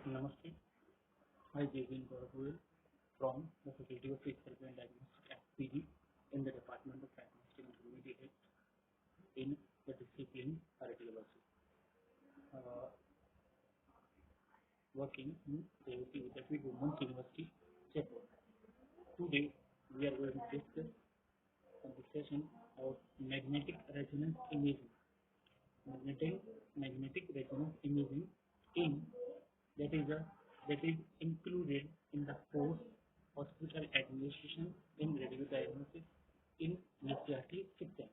Namaste. I, Jayvin Gaurav from the Faculty of Physical and Diagnostic at PG in the Department of Diagnostic and Intermediate in the discipline radiology. Uh, Working in AUC that we Women's University, Jaipur. Today we are going to discuss a discussion of magnetic resonance imaging. Magnetic resonance imaging in that is a that is included in the post hospital administration in radiodiagnosis in UCRT system.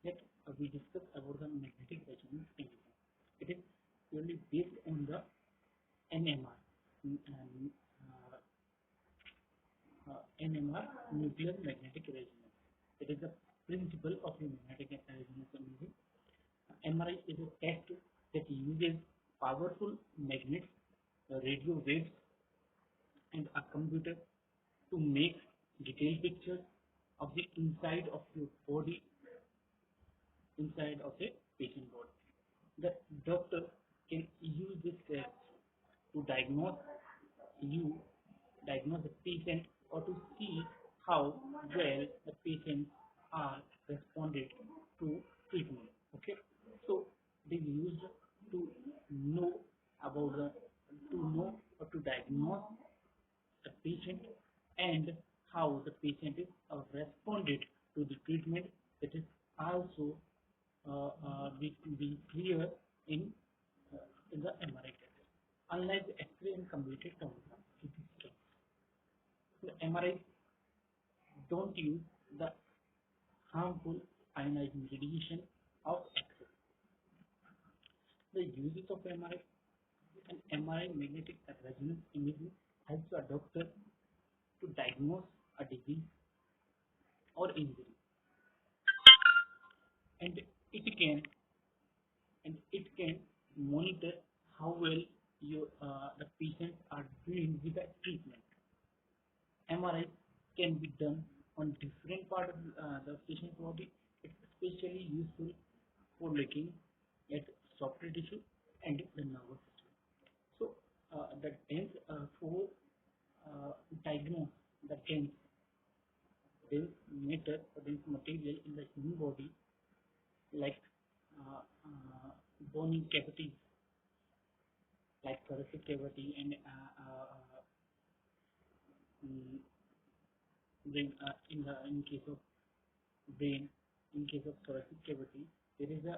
That we discuss about the magnetic resonance imaging. It is purely based on the NMR, NMR, nuclear magnetic resonance. It is the principle of the magnetic resonance imaging. MRI is a test that uses powerful magnets, radio waves, and a computer to make detailed pictures of the inside of your body, inside of a patient body. The doctor can use this test to you diagnose the patient or to see how well the patients are responded to treatment. Okay, so it is used to know about the to know or to diagnose the patient and how the patient is responded to the treatment. That is also be clear in the MRI test. Unlike the X-ray and computed tomography, the MRI don't use the harmful ionizing radiation of X-ray. The uses of MRI and MRI magnetic resonance imaging helps a doctor to diagnose a disease or injury, and it can monitor how well the patients are doing with the treatment. MRI can be done on different part of the patient's body. It's especially useful for looking at soft tissue and the nervous system. So the dense for diagnose the dense material in the human body, like bony cavities, like thoracic cavity and mm, in case of brain, in case of thoracic cavity, there is a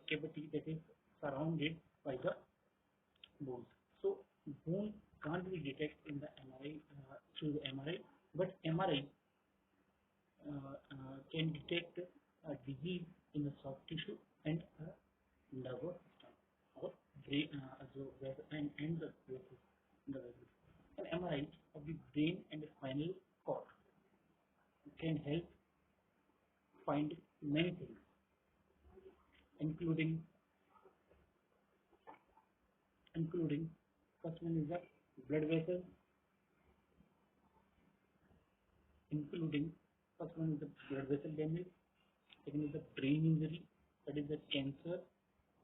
cavity that is surrounded by the bones. So bone can't be detected in the MRI through the MRI, but MRI can detect a disease in the soft tissue and nervous system or brain, and the vessels, the vessels. An MRI of the brain and the spinal cord can help find many things, including first one is the blood vessel, including first one is the blood vessel damage, second is the brain injury, that is the cancer.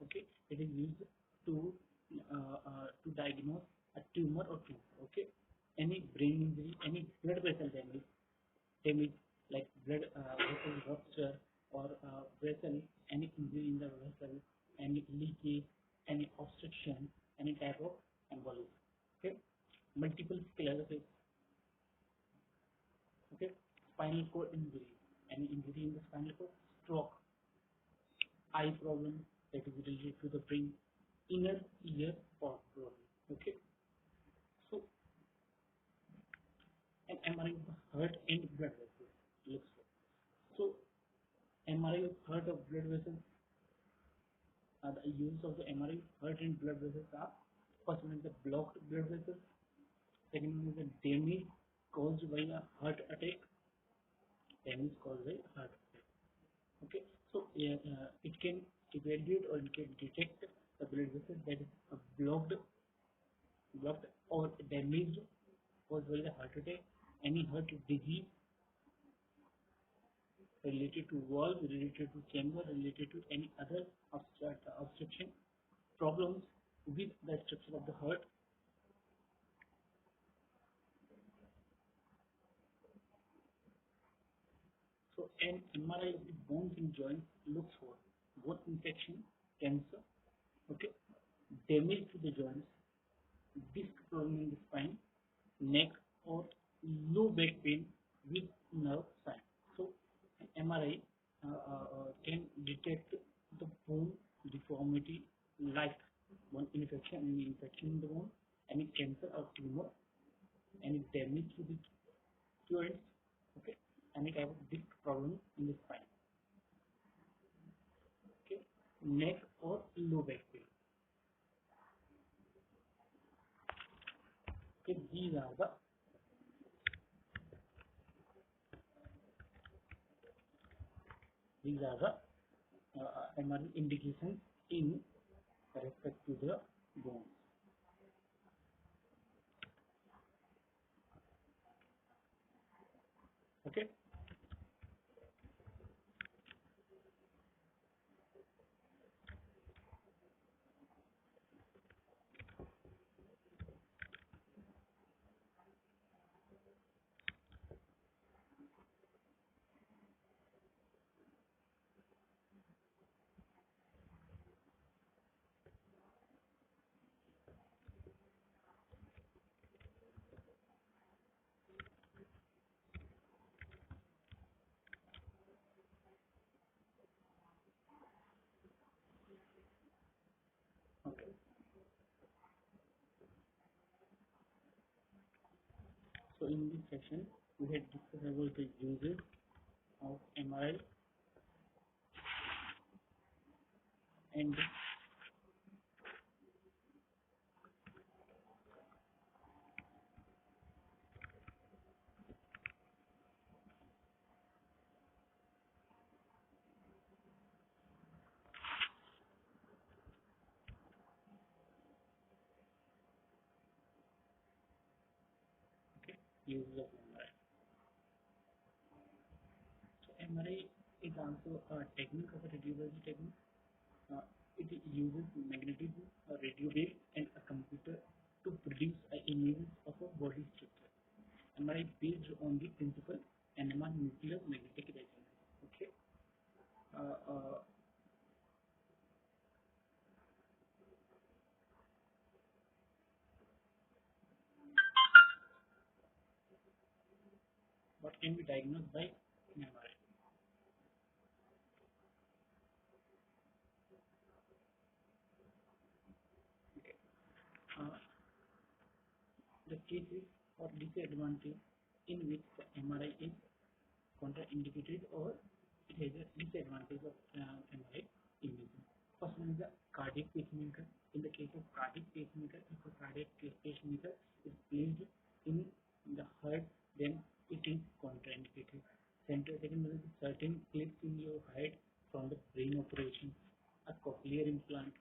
Okay, it is used to diagnose a tumor or tumor. Okay, any brain injury, any blood vessel damage like blood vessel rupture or vessel, any injury in the vessel, any leakage, any obstruction, any type of embolism. Okay, multiple sclerosis. Okay, spinal cord injury, any injury in the spinal cord, stroke, eye problem that is related to the brain, inner ear problem. Okay, so an MRI of the heart and blood vessels looks like. So MRI of heart of blood vessels, the use of the MRI heart and blood vessels are: first one is the blocked blood vessels, second one is the damage caused by a heart attack, Okay, so it can evaluate or it can detect the blood vessel that is blocked or damaged caused by the heart attack, any heart disease related to valve, related to chamber, related to any other obstruction problems with the structure of the heart, An MRI of the bones and joints looks for bone infection, cancer, okay, damage to the joints, disc problem in the spine, neck, or low back pain with nerve sign. So, MRI can detect the bone deformity like bone infection, any infection in the bone, any cancer or tumor, any damage to the joints, okay, any type of disc problem in the spine, okay, neck or low back pain. Okay, these are the MRI indications in respect to the bones. Okay. Okay. So in this session, we had discussed about the uses of MRI and uses of MRI. So MRI is also a technique of a radiology technique. It uses magnetism, a radio wave, and a computer to produce an image of a body structure. MRI based on the principle NMR nuclear magnetic resonance. Okay. Uh, uh, what can be diagnosed by MRI? Okay. Uh, the cases or disadvantage in which the MRI is contraindicated or it has a disadvantage of MRI imaging. First one is the cardiac pacemaker. In the case of cardiac pacemaker, if a cardiac pacemaker is placed in the heart, then it is contraindicated. Second one is certain clips in your head from the brain operation, a cochlear implant,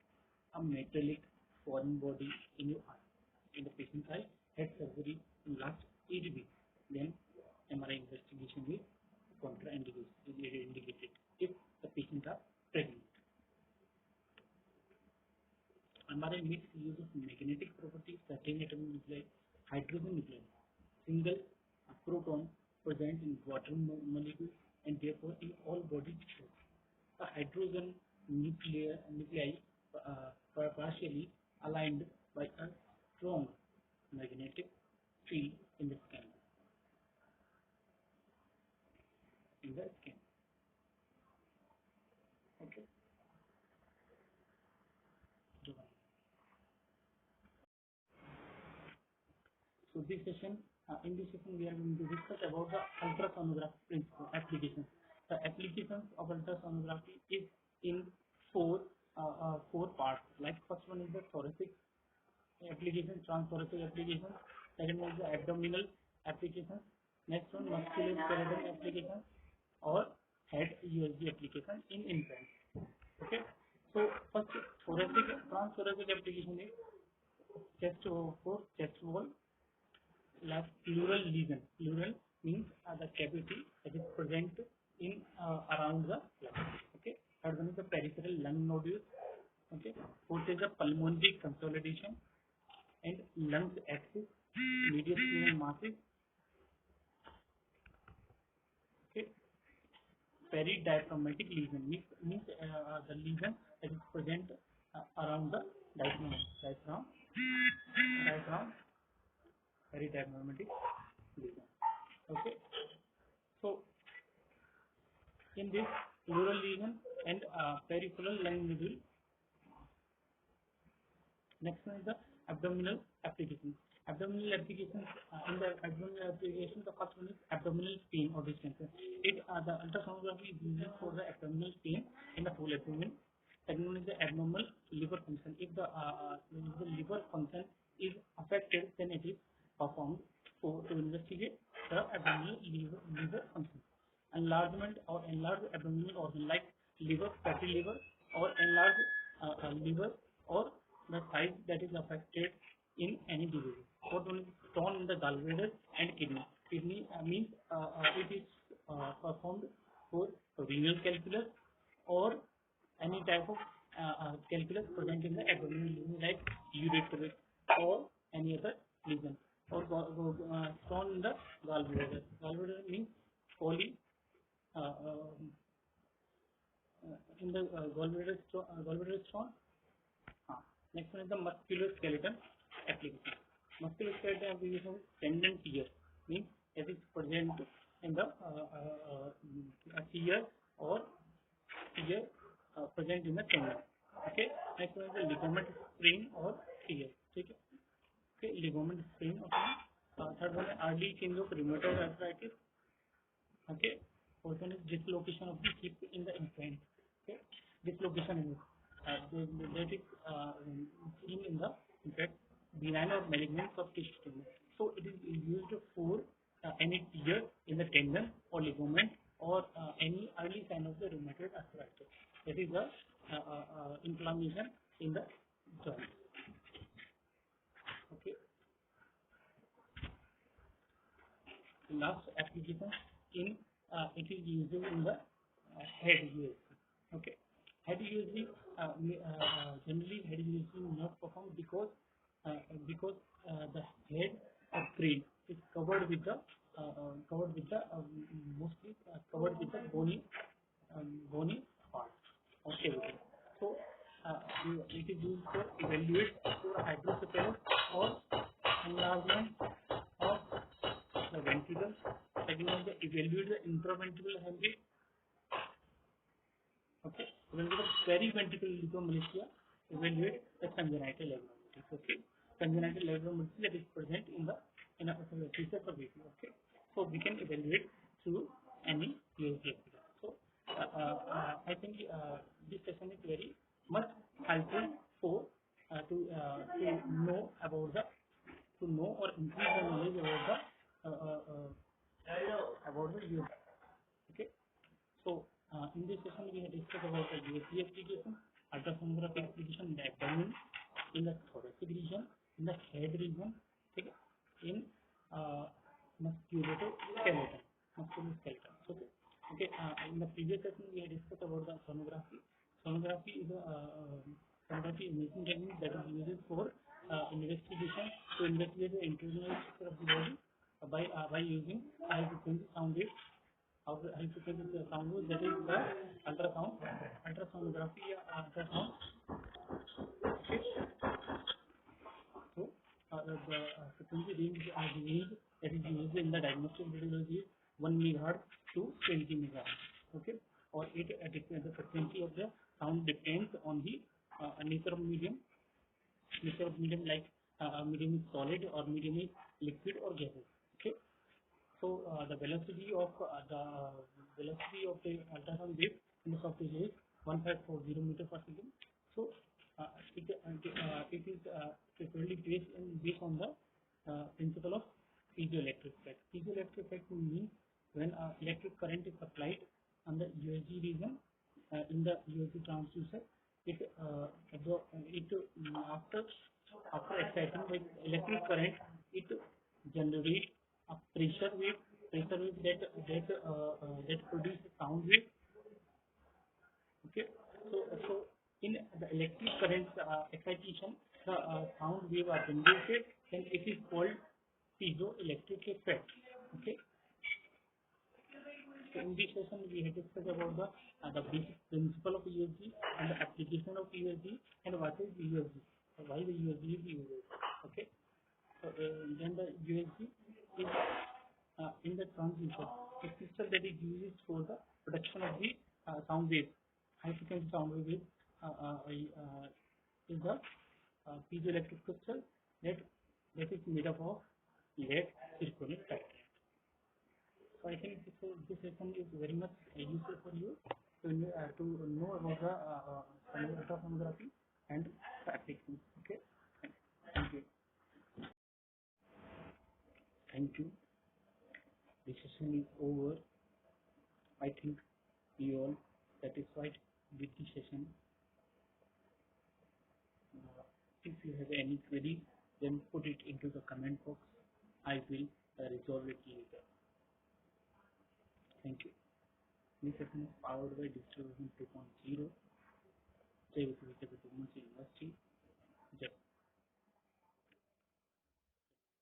a metallic foreign body in your eye. In the patient's eye, had surgery in last 8 weeks. Then MRI investigation is contraindicated if the patient are pregnant. MRI makes use of magnetic properties, certain atomic nuclei, hydrogen nuclei, single proton present in water molecules and therefore in all body tissues. A hydrogen nuclei partially aligned by a strong magnetic field in the skin. In the skin. Okay. So in this session, we are going to discuss about the ultrasonography principle applications. The applications of ultrasonography is in four parts. Like first one is the thoracic application, transthoracic application. Second one is the abdominal application. Next one musculoskeletal application or head USG application in infants. Okay. So first transthoracic application is chest for chest wall like pleural lesion. Pleural means the cavity that is present in around the lung. Okay. Third one is the peripheral lung nodule. Okay. Fourth is the pulmonary consolidation and lungs axis, mediastinal masses. Okay. peridiaphragmatic lesion means the lesion that is present around the diaphragm, peridiaphragmatic lesion. Okay, so in this pleural lesion and peripheral lung nodule. Next one is the abdominal application. Abdominal applications, in the abdominal application, the first one is abdominal pain or distension. The ultrasonography is used for the abdominal pain in the whole abdomen. Second one is the abnormal liver function. If the liver function is affected, then it is performed to investigate the abdominal liver function. Enlargement or enlarged abdominal organ like liver, fatty liver, or enlarged liver, or the size that is affected in any disease. Fourth one is stone in the gallbladder and kidney. Kidney means it is performed for renal calculus or any type of calculus present in the abdominal lesion like urethra or any other lesion. Or stone in the gallbladder. Gallbladder means in the gallbladder stone. Next one is the musculoskeletal application. Musculoskeletal application is tendon tear, means it is present in the tear or tear present in the tendon. Okay. Next one is the ligament sprain or tear. Okay. Ligament sprain or tear. Third one is early change of rheumatoid arthritis. Okay. Fourth one is dislocation of the hip in the infant. Okay. Dislocation in that is seen in the infant benign or malignant soft tissue tumor. So it is used for any tear in the tendon or ligament or any early sign of the rheumatoid arthritis. That is the inflammation in the joint. Okay. Last application in it is used in the head USG. Okay. Head USG generally head USG is not performed because the head or brain is covered with the mostly covered with the bony part. Okay. So it is used for evaluate for hydrocephalus or enlargement of the ventricle. Second, evaluate the intraventricular hemorrhage. Okay. When the periventricular leukomalacia, evaluate the congenital abnormalities. Okay. Congenital abnormalities that is present in a feature of baby. Okay. So we can evaluate through any USG. So I think this session is very much helpful for to know about to know or increase the knowledge about the USG. Okay. So in this session we have discussed about the USG application, ultrasonography application in the abdomen, in the thoracic region, in the head region, okay, in musculoskeleton. Okay. In the previous session we had discussed about the sonography. Sonography is sonography imaging technique that is used for investigation to investigate the internal structure of the body by using high frequency sound waves. High frequency sound waves, that is the ultrasonography ultrasound. Okay. So the frequency range that is used in the diagnostic radiology is 1 MHz to 20 MHz. Okay. Or the frequency of the sound depends on the nature of medium. Nature of medium, like medium is solid or medium is liquid or gaseous. Okay. So the velocity of the ultrasound wave in the soft tissue is 1540 meter per second. So it is frequently based on the principle of piezoelectric effect. Piezoelectric effect means when electric current is applied on the USG region in the USG transducer, after exciting with electric current, it generates a pressure wave that produces sound wave. Okay. So in the electric current excitation, the sound wave are generated, and it is called piezoelectric effect. Okay. So in this session, we have discussed about the basic principle of USD and the application of USD and what is USD, why the USD is used. Okay. So then the USD is in the transistor, a crystal that is used for the production of the sound wave, high frequency sound wave is the piezoelectric crystal that is made up of lead siliconic battery. So I think this session is very much useful for you to know about the ultrasonography and the applications. Okay, thank you. Thank you. The session is over. I think you all satisfied with the session. If you have any query, then put it into the comment box. I will resolve it later. Thank you. This session is powered by Digital Vision 2.0. Jai Vitu Vitu Vitu Vitu.